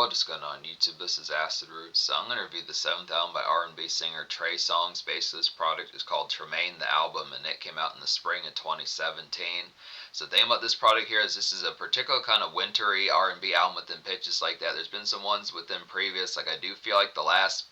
What is going on YouTube? This is Acid Roots. So I'm going to review the 7th album by R&B singer Trey Songz. Basically, this product is called Tremaine, the album, and it came out in the spring of 2017. So the thing about this product here is this is a particular kind of wintry R&B album within pitches like that. There's been some ones within previous, like I do feel like the last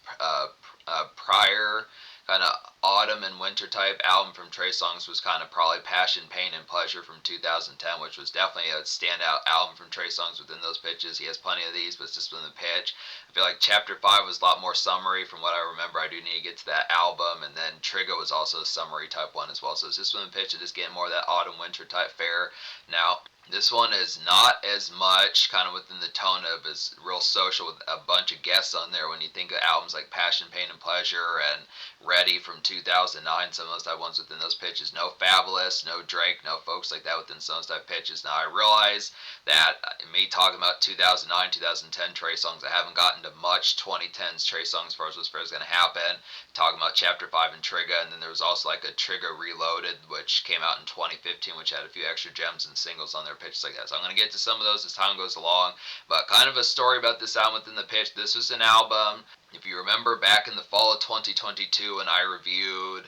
prior kind of autumn and winter type album from Trey Songz was kind of probably Passion, Pain, and Pleasure from 2010, which was definitely a standout album from Trey Songz within those pitches. He has plenty of these, but it's just within the pitch. I feel like Chapter 5 was a lot more summary from what I remember. I do need to get to that album, and then Trigger was also a summary type one as well. So it's just within the pitch of just getting more of that autumn, winter type fare. Now, this one is not as much kind of within the tone of as real social with a bunch of guests on there. When you think of albums like Passion, Pain, and Pleasure and Ready from 2009, some of those type ones within those pitches. No Fabulous, no Drake, no folks like that within some of those type pitches. Now I realize that me talking about 2009, 2010 Trey Songz, I haven't gotten to much 2010s Trey Songz as far as what's first going to happen. Talking about Chapter 5 and Trigger, and then there was also like a Trigger Reloaded, which came out in 2015, which had a few extra gems and singles on their pitches like that. So I'm going to get to some of those as time goes along. But kind of a story about this album within the pitch. This was an album, if you remember back in the fall of 2022 when I reviewed,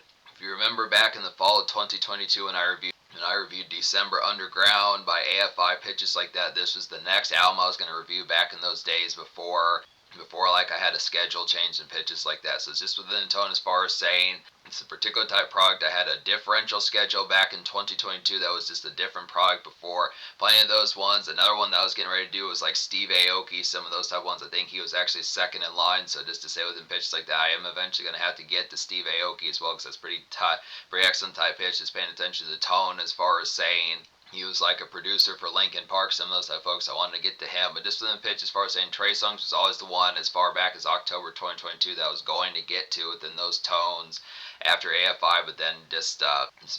December Underground by AFI, pitches like that. This was the next album I was going to review back in those days before like I had a schedule change and pitches like that. So it's just within the tone as far as saying it's a particular type product. I had a differential schedule back in 2022 that was just a different product before. Plenty of those ones. Another one that I was getting ready to do was like Steve Aoki, some of those type ones. I think he was actually second in line. So just to say within pitches like that, I am eventually going to have to get to Steve Aoki as well, because that's pretty excellent type pitch. Just paying attention to the tone as far as saying he was like a producer for Linkin Park, some of those type of folks. I wanted to get to him, but just within the pitch as far as saying Trey Songz was always the one as far back as October 2022 that I was going to get to within those tones after AFI, but then just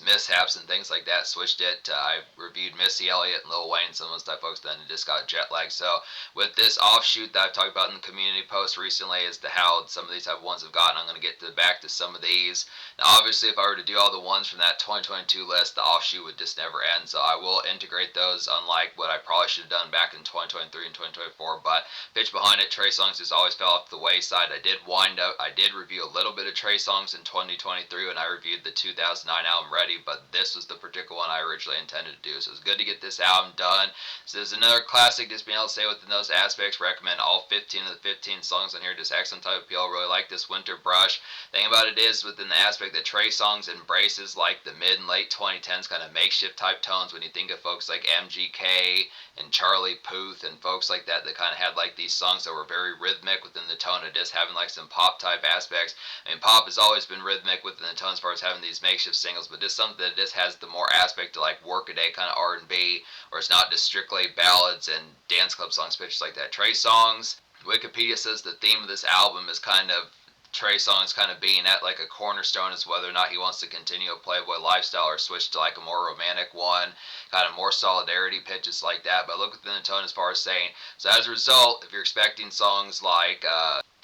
mishaps and things like that switched it. I reviewed Missy Elliott and Lil Wayne, some of those type of folks, then it just got jet lagged. So with this offshoot that I've talked about in the community post recently as to how some of these type of ones have gotten, I'm going to get back to some of these. Now obviously if I were to do all the ones from that 2022 list, the offshoot would just never end, so I will integrate those, unlike what I probably should have done back in 2023 and 2024. But pitch behind it, Trey Songz just always fell off the wayside. I did review a little bit of Trey Songz in 2023 when I reviewed the 2009 album Ready, but this was the particular one I originally intended to do. So it's good to get this album done. So there's another classic, just being able to say within those aspects. Recommend all 15 of the 15 songs on here. Just excellent type of appeal. Really like this Winter Brush. Thing about it is within the aspect that Trey Songz embraces like the mid and late 2010s kind of makeshift type tones. When you think of folks like MGK and Charlie Puth and folks like that kind of had like these songs that were very rhythmic within the tone of just having like some pop type aspects. I mean, pop has always been rhythmic within the tone as far as having these makeshift singles, but just something that just has the more aspect to like workaday kind of R&B, or it's not just strictly ballads and dance club songs, pitches like that. Trey Songz, Wikipedia says the theme of this album is kind of Trey Songz kind of being at like a cornerstone as whether or not he wants to continue a Playboy lifestyle or switch to like a more romantic one, kind of more solidarity pitches like that. But look within the tone as far as saying, so as a result, if you're expecting songs like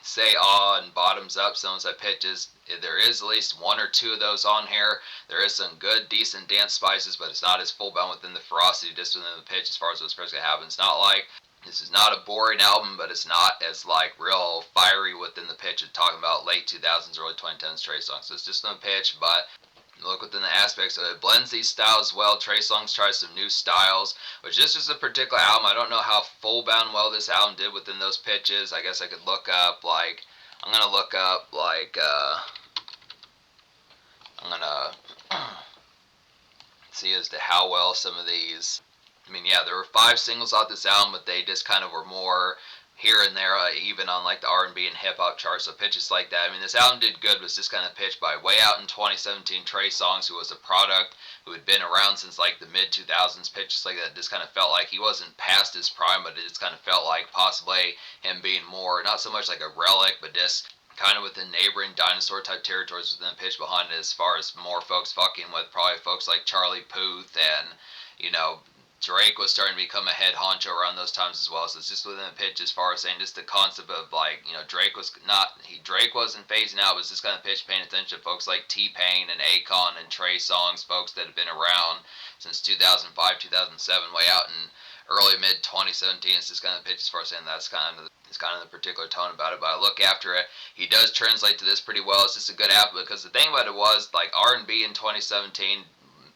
Say Aw and Bottoms Up, some of those pitches, there is at least one or two of those on here. There is some good, decent dance spices, but it's not as full bound within the ferocity just within the pitch as far as what's first going to happen. It's not like this is not a boring album, but it's not as like real fiery within the pitch of talking about late 2000s, early 2010s Trey Songz. So it's just on the pitch, but look within the aspects of it. Blends these styles well. Trey Songz tries some new styles, which this is a particular album. I don't know how full bound well this album did within those pitches. I guess I could look up like, I'm going to look up like, I'm going to see as to how well some of these, I mean, yeah, there were 5 singles off this album, but they just kind of were more here and there, even on like the R&B and hip-hop charts, so pitches like that. I mean, this album did good, was just kind of pitched by way out in 2017 Trey Songz, who was a product who had been around since like the mid-2000s, pitches like that. Just kind of felt like he wasn't past his prime, but it just kind of felt like possibly him being more, not so much like a relic, but just kind of within neighboring dinosaur type territories within the pitch behind it, as far as more folks fucking with probably folks like Charlie Puth and, you know, Drake was starting to become a head honcho around those times as well. So it's just within the pitch as far as saying just the concept of like, you know, Drake wasn't phasing out, it was just kind of pitch paying attention to folks like T-Pain and Akon and Trey Songz, folks that have been around since 2005, 2007, way out in early mid 2017. It's just kind of pitch as far as saying that's kind of the particular tone about it. But I look after it, he does translate to this pretty well. It's just a good album because the thing about it was like R&B in 2017.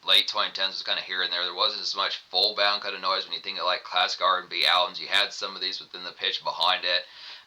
Late 2010s was kind of here and there. There wasn't as much full bound kind of noise when you think of like classic R&B albums. You had some of these within the pitch behind it,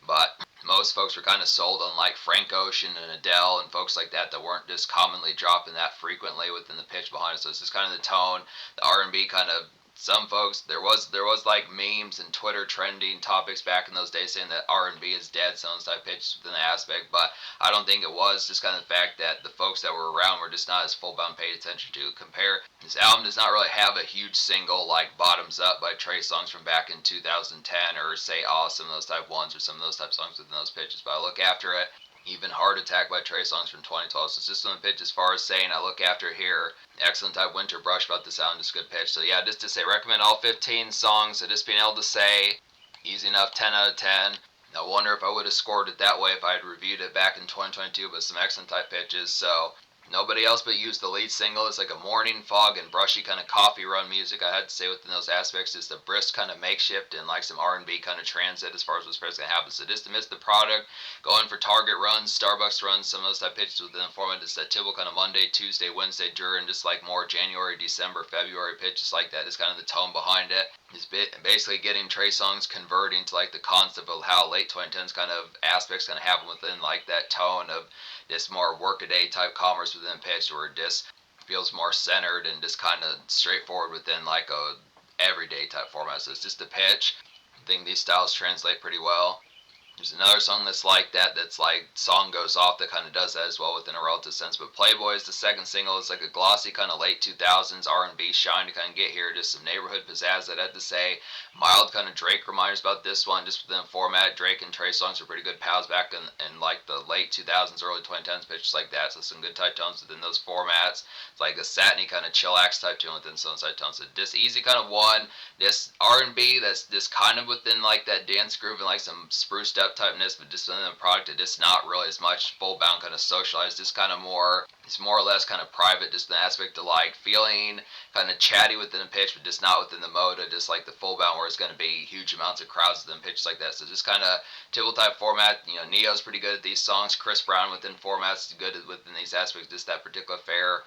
but most folks were kind of sold on like Frank Ocean and Adele and folks like that weren't just commonly dropping that frequently within the pitch behind it. So it's just kind of the tone, the R&B kind of. Some folks there was like memes and Twitter trending topics back in those days saying that R&B is dead, so type pitch within the aspect, but I don't think it was. Just kind of the fact that the folks that were around were just not as full bound paid attention to. Compare this album does not really have a huge single like Bottoms Up by Trey Songz from back in 2010 or Say Awesome, those type ones or some of those type songs within those pitches. But I look after it. Even Heart Attack by Trey Songz from 2012. So it's just on the pitch as far as saying I look after here. Excellent type winter brush about the sound, just good pitch. So yeah, just to say recommend all 15 songs. So just being able to say easy enough, 10 out of 10. I wonder if I would have scored it that way if I had reviewed it back in 2022, but some excellent type pitches. So nobody else but used the lead single. It's like a morning fog and brushy kind of coffee run music. I had to say within those aspects is the brisk kind of makeshift and like some R&B kind of transit as far as what's going to happen. So just to miss the product, going for Target runs, Starbucks runs, some of those type pitches within the format. It's that typical kind of Monday, Tuesday, Wednesday during just like more January, December, February pitches like that is kind of the tone behind it. Is basically getting Trey Songz converting to like the concept of how late 2010s kind of aspects kind of happen within like that tone of this more workaday type commerce within pitch where it just feels more centered and just kind of straightforward within like a everyday type format. So it's just a pitch. I think these styles translate pretty well. There's another song that's like that, that's like Song Goes Off, that kind of does that as well within a relative sense. But Playboy is the second single. It's like a glossy kind of late 2000s R&B shine to kind of get here. Just some neighborhood pizzazz, I'd have to say. Mild kind of Drake reminders about this one, just within the format. Drake and Trey Songz were pretty good pals back in like the late 2000s, early 2010s, pitches like that. So some good tight tones within those formats. It's like a satiny kind of chillax type tune within some tight tones. So just easy kind of one. This R&B that's just kind of within like that dance groove and like some spruced up typeness, but just within the product, it just not really as much full bound kind of socialized. Just kind of more, it's more or less kind of private, just the aspect of like feeling kind of chatty within the pitch, but just not within the mode of just like the full bound where it's going to be huge amounts of crowds within pitches like that. So just kind of typical type format. You know, Neo's pretty good at these songs. Chris Brown within formats is good within these aspects. Just that particular fare.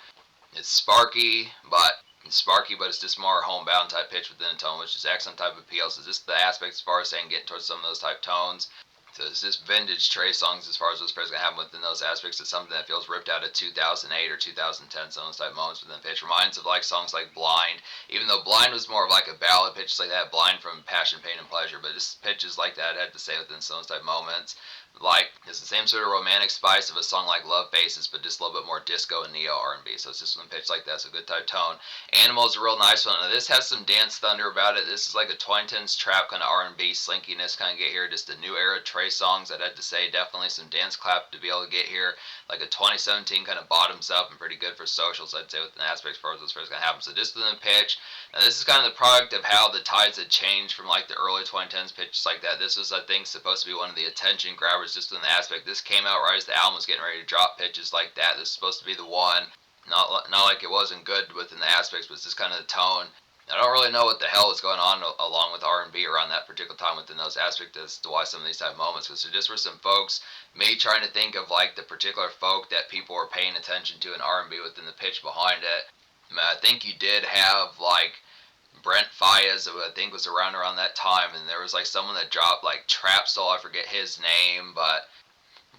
It's sparky, but it's just more homebound type pitch within the tone, which is excellent type appeal. So just the aspects as far as saying getting towards some of those type tones. So it's just vintage Trey Songz as far as what's going to happen within those aspects. It's something that feels ripped out of 2008 or 2010, some of those type moments within the pitch. Reminds of like songs like Blind, even though Blind was more of like a ballad pitch like that, Blind from Passion, Pain, and Pleasure, but just pitches like that I had to say within some of those type moments. Like, it's the same sort of romantic spice of a song like Love Faces, but just a little bit more disco and neo R&B. So it's just one pitch like that, so good type tone. Animal is a real nice one. Now, this has some dance thunder about it. This is like a 2010s trap kind of R&B slinkiness kind of get here. Just a new era Trey Songz, I'd have to say. Definitely some dance clap to be able to get here. Like a 2017 kind of bottoms up and pretty good for socials, I'd say, with an aspect as far as what's first going to happen. So just within the pitch. Now, this is kind of the product of how the tides had changed from like the early 2010s pitches like that. This was, I think, supposed to be one of the attention grabbers just in the aspect. This came out right as the album was getting ready to drop pitches like that. This is supposed to be the one. Not like it wasn't good within the aspects, but it's just kind of the tone. I don't really know what the hell was going on along with R&B around that particular time within those aspects as to why some of these type of moments. Because there just were some folks, me trying to think of like the particular folk that people were paying attention to in R&B within the pitch behind it. I think you did have like Brent Faiyaz, who I think was around that time, and there was like someone that dropped like Trap Soul. I forget his name, but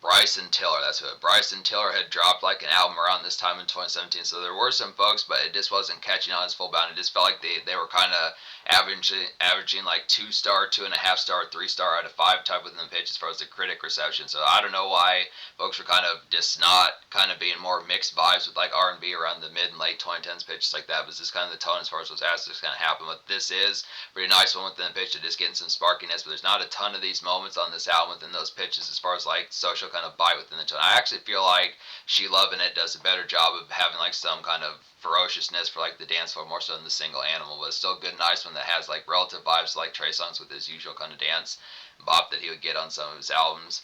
Bryson Tiller, that's what Bryson Tiller had dropped like an album around this time in 2017. So there were some folks, but it just wasn't catching on as full bound. It just felt like they were kind of averaging like 2-star, 2.5-star, 3-star out of 5 type within the pitch as far as the critic reception. So I don't know why folks were kind of just not kind of being more mixed vibes with like R&B around the mid and late 2010s pitches like that. But it's just kind of the tone as far as those aspects kind of happen. But this is a pretty nice one within the pitch. It is getting some sparkiness, but there's not a ton of these moments on this album within those pitches as far as like social kind of bite within the tone. I actually feel like She Lovin' It does a better job of having like some kind of ferociousness for like the dance floor more so than the single Animal, but it's still a good nice one that has like relative vibes like Trey Songz with his usual kind of dance bop that he would get on some of his albums.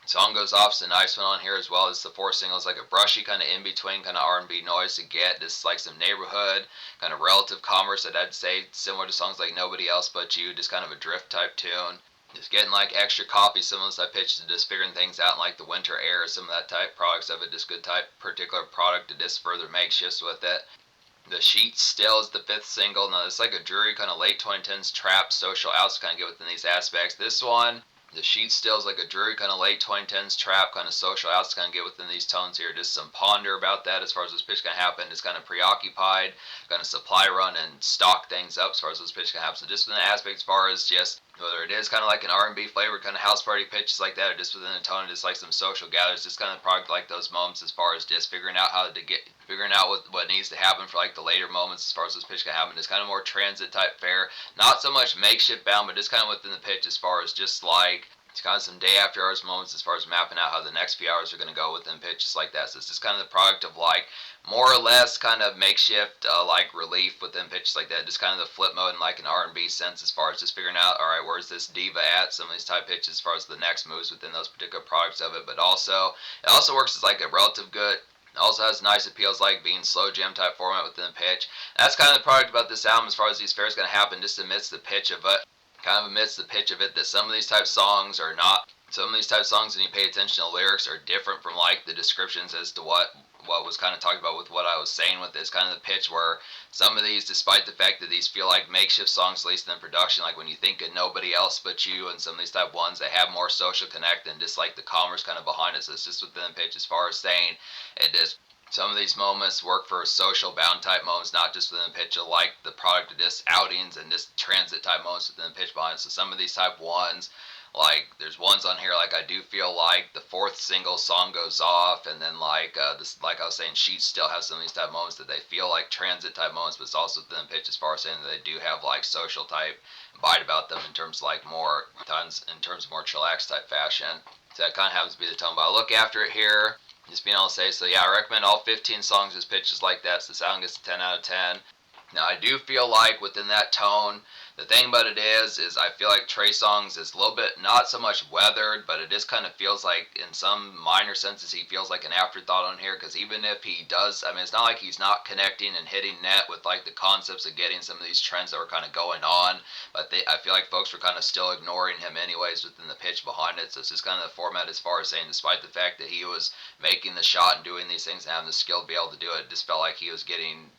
Song Goes Off's a nice one on here as well. It's the four singles, like a brushy kind of in between kind of R&B noise to get. This is like some neighborhood kind of relative commerce that I'd say similar to songs like Nobody Else But You, just kind of a drift type tune. Just getting like extra copies, some of those I pitched, and just figuring things out in like the winter air, some of that type products of it, just good type particular product to just further make shifts with it. The Sheet Still is the fifth single. Now, it's like a dreary kind of late 2010s trap social outs kind of get within these aspects. This one, The Sheet Still is like a dreary kind of late 2010s trap kind of social outs kind of get within these tones here. Just some ponder about that as far as this pitch can happen. Just kind of preoccupied, kind of supply run and stock things up as far as this pitch can happen. So just within the aspect as far as just whether it is kind of like an R&B flavored kind of house party pitches like that, or just within a tone, just like some social gathers, just kind of product like those moments as far as just figuring out figuring out what needs to happen for like the later moments as far as this pitch can happen. It's kind of more transit type fare, not so much makeshift bound, but just kind of within the pitch as far as just like it's kind of some day after hours moments as far as mapping out how the next few hours are going to go within pitches like that. So it's just kind of the product of like more or less kind of makeshift like relief within pitches like that. Just kind of the flip mode in like an R&B sense as far as just figuring out, all right, where's this diva at? Some of these type pitches as far as the next moves within those particular products of it. But also, it also works as like a relative good. It also has nice appeals like being slow jam type format within the pitch. That's kind of the product about this album as far as these fares going to happen just amidst the pitch of it. Kind of amidst the pitch of it that some of these type songs are not. Some of these type songs, when you pay attention to the lyrics, are different from like the descriptions as to what was kind of talked about with what I was saying with this kind of the pitch where some of these, despite the fact that these feel like makeshift songs, at least in the production, like when you think of Nobody Else But You and some of these type ones, they have more social connect and just like the commerce kind of behind it. So it's just within the pitch as far as saying it just some of these moments work for social bound type moments, not just within the pitch of like the product of just outings and just transit type moments within the pitch behind it. So some of these type ones, like there's ones on here like I do feel like the fourth single Song Goes Off, and then like this, like I was saying, Sheets still have some of these type moments that they feel like transit type moments, but it's also within the pitch as far as saying that they do have like social type bite about them in terms of like more tons in terms of more chillax type fashion. So that kind of happens to be the tone. But I look after it here, just being able to say, so yeah, I recommend all 15 songs as pitches like that. So the sound gets a 10 out of 10. Now I do feel like within that tone, the thing about it is I feel like Trey Songz is a little bit not so much weathered, but it just kind of feels like in some minor senses he feels like an afterthought on here. Because even if he does, I mean, it's not like he's not connecting and hitting net with like the concepts of getting some of these trends that were kind of going on. But I feel like folks were kind of still ignoring him anyways within the pitch behind it. So it's just kind of the format as far as saying, despite the fact that he was making the shot and doing these things and having the skill to be able to do it, it just felt like he was getting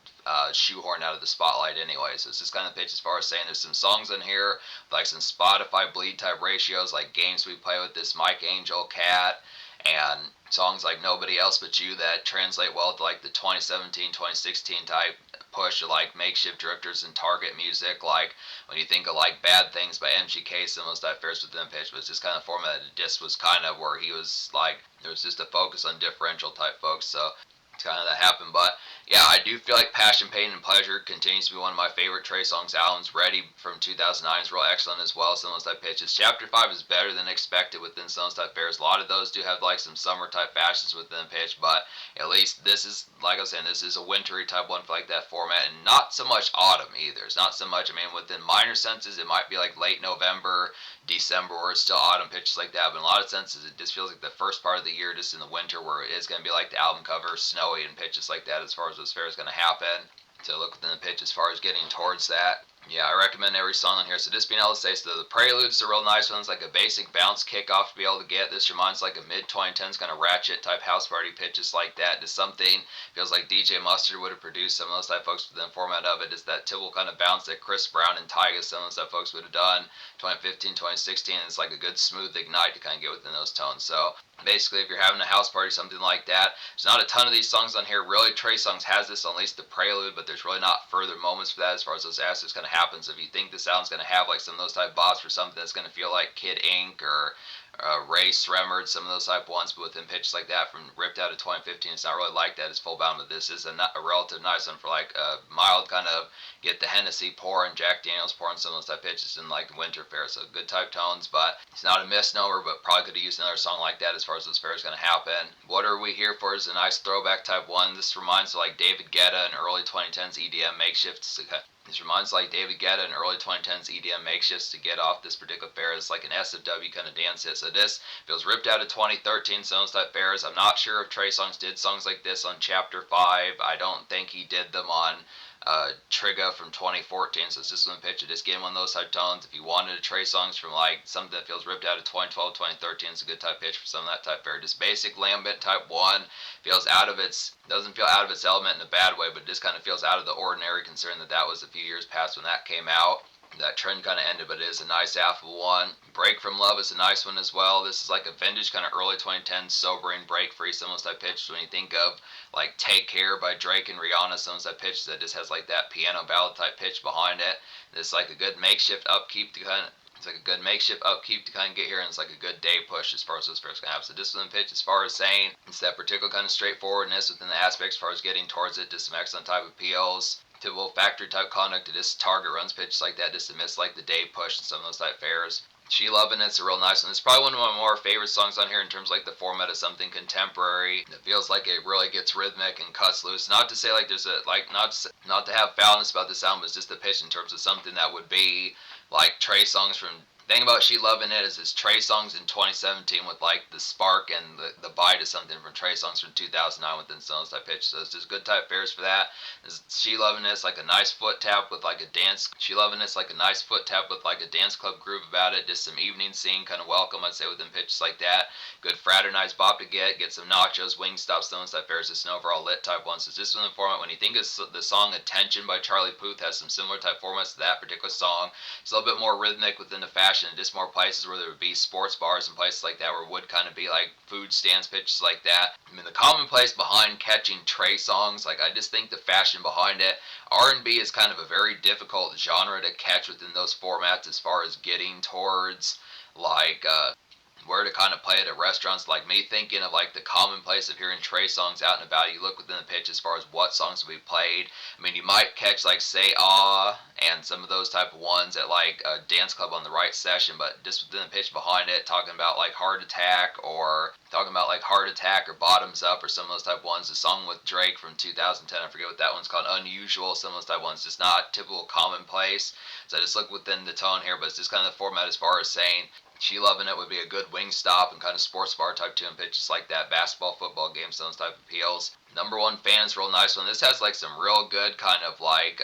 shoehorned out of the spotlight anyway. So it's just kind of pitch as far as saying there's some songs in here like some Spotify bleed type ratios, like Games We Play With This, Mike Angel, Cat, and songs like Nobody Else But You that translate well to like the 2017, 2016 type push of like makeshift drifters and target music, like when you think of like Bad Things by MGK, some of those type fares within pitch, but it's just kind of format that just was kind of where he was like there was just a focus on differential type folks. So it's kind of that happened. But yeah, I do feel like Passion, Pain, and Pleasure continues to be one of my favorite Trey Songz albums. Ready from 2009 is real excellent as well. Some of those type pitches. Chapter 5 is better than expected within some of those type pairs. A lot of those do have like some summer type fashions within pitch, but at least this is, like I was saying, this is a wintry type one for like that format, and not so much autumn either. It's not so much, I mean, within minor senses, it might be like late November, December, where it's still autumn pitches like that, but in a lot of senses, it just feels like the first part of the year, just in the winter, where it is going to be like the album cover, snowy, and pitches like that as far as this fair is going to happen. So look within the pitch as far as getting towards that. Yeah, I recommend every song on here. So just being able to say, so the Prelude's a real nice one. It's like a basic bounce kickoff to be able to get. This reminds like a mid-2010s kind of ratchet type house party pitches like that. Just something feels like DJ Mustard would have produced some of those type folks within the format of it. Just that typical kind of bounce that Chris Brown and Tyga, some of those type folks would have done 2015, 2016. And it's like a good smooth ignite to kind of get within those tones. So basically, if you're having a house party, something like that, there's not a ton of these songs on here. Really, Trey Songz has this on at least the Prelude, but there's really not further moments for that as far as those aspects kind of happen. So if you think this album's going to have like some of those type bops for something that's going to feel like Kid Ink or Ray Sremmurd, some of those type ones, but within pitches like that from Ripped Out of 2015, it's not really like that. It's full bound, but this is a relative nice one for like a mild kind of get the Hennessy pour and Jack Daniels pour and some of those type pitches in like the winter fair. So good type tones, but it's not a misnomer, but probably could have used another song like that as far as this fair is going to happen. What Are We Here For is a nice throwback type one. This reminds me of like David Guetta and early 2010s EDM makeshifts This reminds like David Guetta in early 2010s EDM makeshifts to get off this particular fair as like an SFW kind of dance hit. So this feels ripped out of 2013 Stones type fairs. I'm not sure if Trey Songz did songs like this on Chapter 5. I don't think he did them on Trigger from 2014, so it's just one pitch. Just getting one of those type tones. If you wanted a Trey Songz from like something that feels ripped out of 2012, 2013, it's a good type pitch for some of that type fair. Just basic lambent type 1 feels out of its, doesn't feel out of its element in a bad way, but just kind of feels out of the ordinary considering that that was a few years past when that came out. That trend kind of ended, but it is a nice affable one. Break from Love is a nice one as well. This is like a vintage kind of early 2010s sobering break free, some of those type pitches. When you think of like Take Care by Drake and Rihanna, some of those type pitches that just has like that piano ballad type pitch behind it. It's like a good makeshift upkeep to kind of, it's like a good makeshift upkeep to kind of get here, and it's like a good day push as far as those first can have. So discipline pitch, as far as saying, it's that particular kind of straightforwardness within the aspects as far as getting towards it, just some excellent type appeals. Typical factory type conduct to this target runs pitches like that, just to miss like the day push and some of those type fairs. She Lovin' It's a real nice one. It's probably one of my more favorite songs on here in terms of like the format of something contemporary. It feels like it really gets rhythmic and cuts loose. Not to say like there's a like not to have foulness about this album, it's just the pitch in terms of something that would be like Trey Songz from. The thing about She Lovin' It is it's Trey Songz in 2017 with like the spark and the bite of something from Trey Songz from 2009 within Stones type pitch. So it's just good type fairs for that. She Lovin' It's like a nice foot tap with like a dance. She Lovin' It's like a nice foot tap with like a dance club groove about it. Just some evening scene kind of welcome, I'd say, within pitches like that. Good fraternized bop to get some nachos, wing stops, Stones type fairs. Just an overall lit type one. So it's just within the format. When you think of the song Attention by Charlie Puth has some similar type formats to that particular song. It's a little bit more rhythmic within the fashion, just more places where there would be sports bars and places like that where it would kind of be like food stands, pitches like that. I mean, the commonplace behind catching Trey Songz, like I just think the fashion behind it. R&B is kind of a very difficult genre to catch within those formats as far as getting towards like where to kind of play it at restaurants. Like me thinking of like the commonplace of hearing Trey Songz out and about. You look within the pitch as far as what songs will be played. I mean, you might catch like Say Ah and some of those type of ones at like a dance club on the right session, but just within the pitch behind it, talking about like Heart Attack or Bottoms Up or some of those type of ones. The song with Drake from 2010, I forget what that one's called, Unusual, some of those type of ones, just not typical commonplace. So I just look within the tone here, but it's just kind of the format as far as saying She Lovin' It would be a good wing stop and kind of sports bar type tune pitches like that, basketball, football games, those type of appeals. Number One Fan's real nice one. This has like some real good kind of like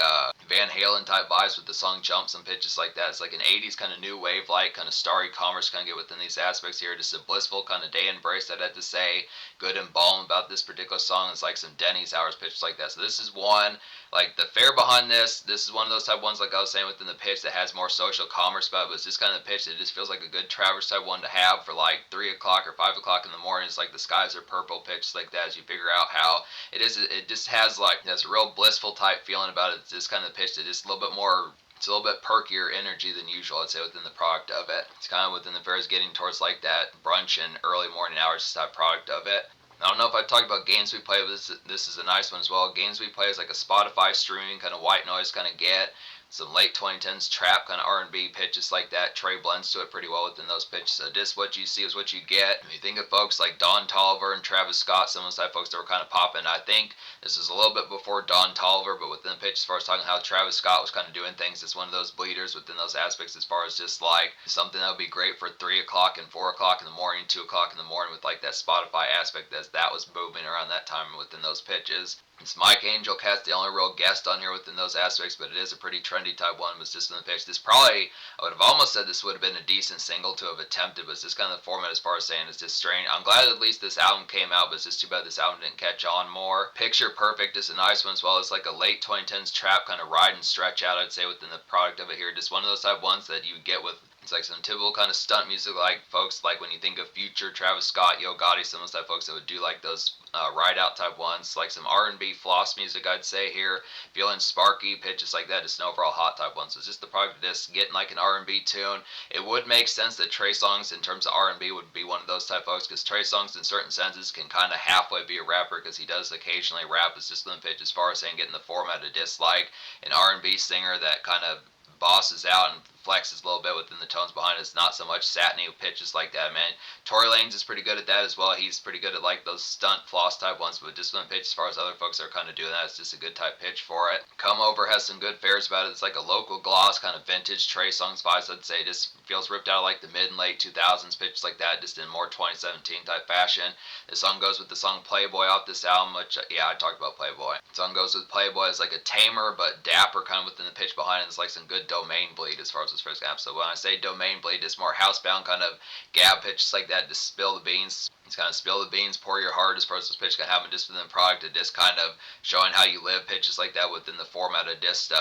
Van Halen type vibes with the song Jumps and pitches like that. It's like an 80s kind of new wave like kind of starry commerce kind of get within these aspects here. Just a blissful kind of day embrace, I'd have to say. Good and balm about this particular song. It's like some Denny's hours pitches like that. So this is one, like the fair behind this is one of those type ones like I was saying within the pitch that has more social commerce about it, but it's just kind of the pitch that just feels like a good Traverse type one to have for like 3 o'clock or 5 o'clock in the morning. It's like the skies are purple pitch like that as you figure out how it just has like this real blissful type feeling about it. It's just kind of the pitch that just a little bit more, it's a little bit perkier energy than usual, I'd say, within the product of it. It's kind of within the fair is getting towards like that brunch and early morning hours type product of it. I don't know if I talked about games we play, but this is a nice one as well. Games we play is like a Spotify streaming kind of white noise kind of get. Some late 2010s trap kind of R&B pitches like that. Trey blends to it pretty well within those pitches. So just what you see is what you get. When you think of folks like Don Toliver and Travis Scott, some of those type folks that were kind of popping. I think this is a little bit before Don Toliver, but within the pitch as far as talking how Travis Scott was kind of doing things, it's one of those bleeders within those aspects as far as just like something that would be great for 3 o'clock and 4 o'clock in the morning, 2 o'clock in the morning with like that Spotify aspect that was booming around that time within those pitches. It's Mike Angel Cat's the only real guest on here within those aspects, but it is a pretty trendy type one. Was just in the pitch. This probably, I would have almost said this would have been a decent single to have attempted, but it's just kind of the format as far as saying it's just strange. I'm glad at least this album came out, but it's just too bad this album didn't catch on more. Picture Perfect is a nice one as well. It's like a late 2010s trap kind of ride and stretch out, I'd say, within the product of it here. Just one of those type ones that you get with. It's like some typical kind of stunt music, like folks like when you think of Future, Travis Scott, Yo Gotti, some of those type folks that would do like those ride out type ones, like some R&B floss music, I'd say here, feeling sparky pitches like that, just an overall hot type one. So it's just the product of this getting like an R&B tune. It would make sense that Trey Songz in terms of R&B would be one of those type folks, because Trey Songz in certain senses can kind of halfway be a rapper, because he does occasionally rap. It's just in the pitch as far as saying getting the format of just like an R&B singer that kind of bosses out and flexes a little bit within the tones behind it. It's not so much satiny pitches like that, man. Tory Lanez is pretty good at that as well. He's pretty good at like those stunt floss type ones, but just when pitch as far as other folks are kind of doing that, it's just a good type pitch for it. Come Over has some good fares about it. It's like a local gloss, kind of vintage Trey Songz vibes, I'd say. Just feels ripped out of like the mid and late 2000s pitches like that, just in more 2017 type fashion. This song goes with the song Playboy off this album, which, yeah, I talked about Playboy. The song goes with Playboy as like a tamer but dapper kind of within the pitch behind it. It's like some good domain bleed as far as this first gap. So when I say domain bleed, it's more housebound kind of gab pitches like that, just spill the beans. It's kind of spill the beans, pour your heart as far as this pitch can happen just within the product of just kind of showing how you live pitches like that within the format of just,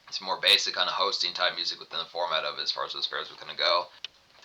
it's more basic kind of hosting type music within the format of it as far as those fares are going to go.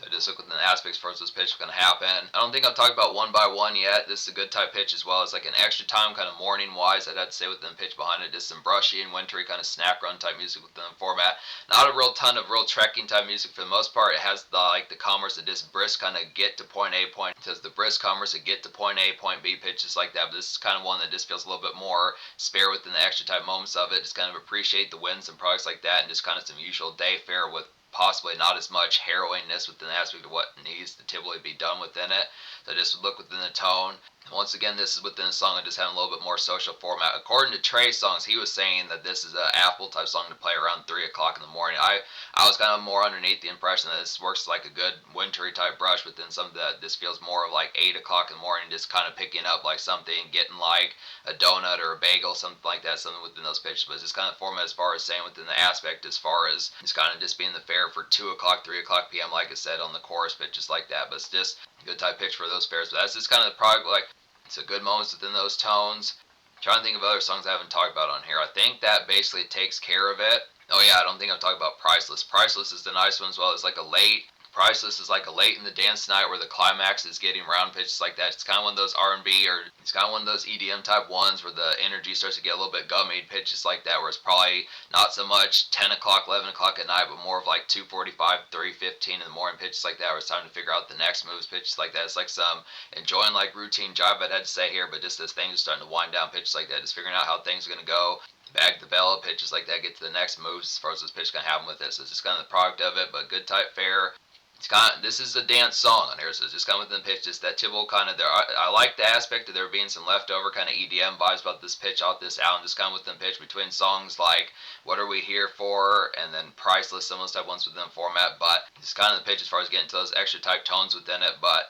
So just look within the aspects for this pitch is going to happen. I don't think I've talked about one by one yet. This is a good type pitch as well. It's like an extra time kind of morning wise, I'd have to say, within the pitch behind it. Just some brushy and wintry kind of snack run type music within the format. Not a real ton of real trekking type music for the most part. It has the like the commerce that just brisk kind of get to point A point. It says the brisk commerce that get to point A point B pitches like that. But this is kind of one that just feels a little bit more spare within the extra type moments of it. Just kind of appreciate the wins and products like that, and just kind of some usual day fare with possibly not as much harrowingness within the aspect of what needs to typically be done within it. So just look within the tone. Once again, this is within the song and just having a little bit more social format. According to Trey Songz, he was saying that this is an Apple type song to play around 3 o'clock in the morning. I was kind of more underneath the impression that this works like a good wintry type brush within something that this feels more of like 8 o'clock in the morning, just kind of picking up like something, getting like a donut or a bagel, something like that, something within those pitches. But it's just kind of format as far as saying within the aspect as far as it's kind of just being the fare for 2 o'clock, 3 o'clock p.m. like I said on the chorus pitches like that. But it's just a good type pitch for those fares. But that's just kind of the product, like it's a good moments within those tones. I'm trying to think of other songs I haven't talked about on here. I think that basically takes care of it. Oh yeah, I don't think I've talked about Priceless. Priceless is the nice one as well. It's like a late Priceless is like a late in the dance night where the climax is getting round pitches like that. It's kind of one of those R&B or it's kind of one of those EDM type ones where the energy starts to get a little bit gummied pitches like that, where it's probably not so much 10 o'clock, 11 o'clock at night, but more of like 2:45, 3:15 in the morning pitches like that, where it's time to figure out the next moves pitches like that. It's like some enjoying like routine jive I'd had to say here, but just as things are starting to wind down pitches like that, just figuring out how things are going to go. Bag the bell pitches like that, get to the next moves as far as this pitch can happen with it. So it's just kind of the product of it, but good type fare. It's kind of, this is a dance song on here, so it's just kind of within the pitch, just that typical kind of there. I like the aspect of there being some leftover kind of EDM vibes about this pitch off this album, just kind of within the pitch between songs like What Are We Here For and then Priceless, some of those type ones within the format, but it's kind of the pitch as far as getting to those extra type tones within it, but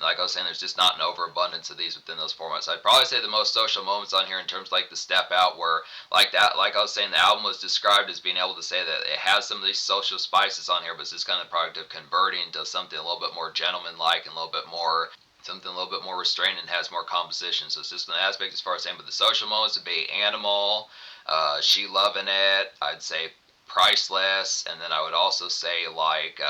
like I was saying, there's just not an overabundance of these within those formats. I'd probably say the most social moments on here in terms of like the step out were like that. Like I was saying, the album was described as being able to say that it has some of these social spices on here, but it's just kind of the product of converting to something a little bit more gentleman-like and a little bit more something a little bit more restrained and has more composition. So it's just an aspect as far as saying, but the social moments would be Animal, She Loving It, I'd say Priceless, and then I would also say like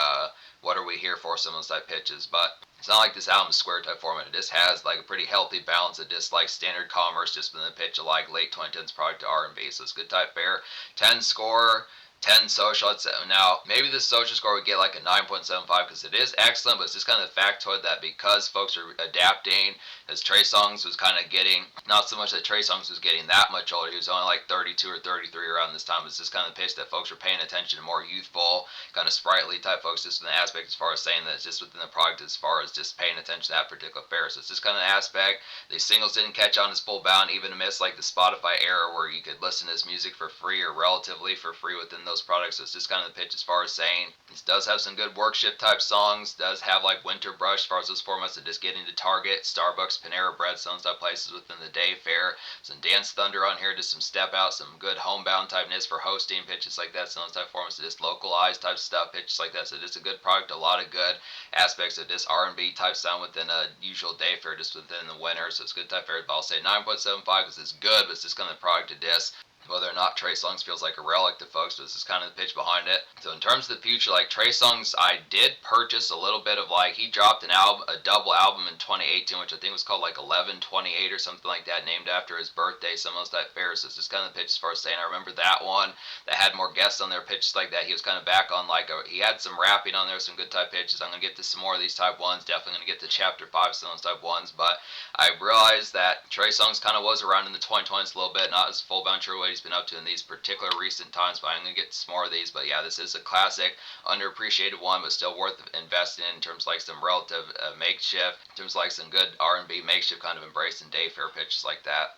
What Are We Here For, some of those type pitches. But it's not like this album's square type format. It just has like a pretty healthy balance of just like standard commerce, just within the pitch of like late 2010s product to R&B. So it's good type fare. 10 score. 10 social. I'd say, now, maybe the social score would get like a 9.75 because it is excellent, but it's just kind of the factoid that because folks are adapting, as Trey Songz was kind of getting, not so much that Trey Songz was getting that much older, he was only like 32 or 33 around this time. It's just kind of the pitch that folks are paying attention to more youthful, kind of sprightly type folks, just in the aspect as far as saying that it's just within the product as far as just paying attention to that particular fare. So it's just kind of the aspect. These singles didn't catch on as full bound, even amidst like the Spotify era where you could listen to this music for free or relatively for free within those products. So it's just kind of the pitch as far as saying this does have some good work shift type songs, does have like Winter Brush as far as those formats that just get into Target, Starbucks, Panera Bread, some type places within the day fare. Some Dance Thunder on here, just some step out, some good homebound typeness for hosting pitches like that, some type formats, just localized type stuff, pitches like that. So just a good product, a lot of good aspects of this R&B type sound within a usual day fare, just within the winter. So it's good type fare, but I'll say 9.75 because it's good, but it's just kind of the product of this. Whether or not Trey Songz feels like a relic to folks, but this is kind of the pitch behind it. So in terms of the future, like Trey Songz, I did purchase a little bit of like, he dropped an album, a double album in 2018, which I think was called like 1128 or something like that, named after his birthday, some of those type fairs. So it's just kind of the pitch as far as saying, I remember that one that had more guests on there, pitches like that. He was kind of back on like, he had some rapping on there, some good type pitches. I'm going to get to some more of these type ones, definitely going to get to chapter 5, some of those type ones, but I realized that Trey Songz kind of was around in the 2020s a little bit, not as full bound sure what he's been up to in these particular recent times, but I'm going to get some more of these. But yeah, this is a classic, underappreciated one, but still worth investing in terms of like some relative makeshift, in terms of like some good R&B makeshift kind of embracing day fair pitches like that.